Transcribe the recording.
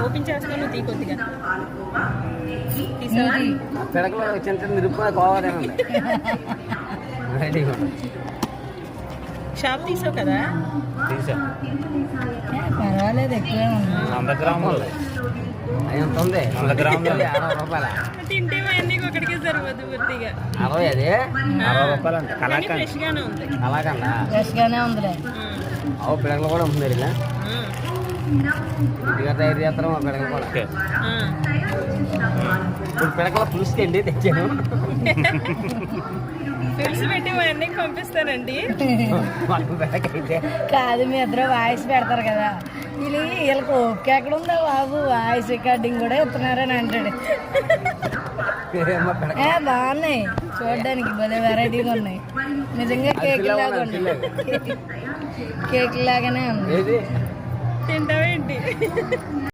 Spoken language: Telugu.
ఓపెన్ చేస్తాను, నువ్వు తీ కొద్దిగా. తీసావా? పిడకలో చిన్న చిన్న నిరుపు కోవాలేనండి. రెడీగా షాప్ తీసావు కదా? తీసా. పర్వాలేదు, ఎక్కువే ఉంది. 100 గ్రాములు ఎంత ఉంది? 100 గ్రాములు 60 రూపాయల. తింటే అన్నీ ఒకటికే సరిపోద్దు పూర్తిగా. 60 అది 60 రూపాయలు అంట. కానీ ఫ్రెష్ గానే ఉంది. అలాగన్నా ఫ్రెష్ గానే ఉందిలే. అవు పిడకలు కూడా ఉంటుంది ఇలా ఇంటిగా తయారు చేస్తారు మా పిడకలు కూడా. ఇప్పుడు పిడకల పులుసుకెళ్ళి తెచ్చాను. పులుసు పెట్టి మా అన్నయ్యకి పంపిస్తానండి. కాదు, మీ ఇద్దరు వాయిస్ పెడతారు కదా, వీళ్ళకి ఓపిక ఎక్కడ ఉందా బాబు, వాయిస్ రికార్డింగ్ కూడా ఇస్తున్నారని అంటాడు. బాగున్నాయి చూడడానికి, భలే వెరైటీగా ఉన్నాయి నిజంగా. కేక్ లాగా ఉన్నాయి, కేక్ లాగానే ఉంది. తింటావేంటి?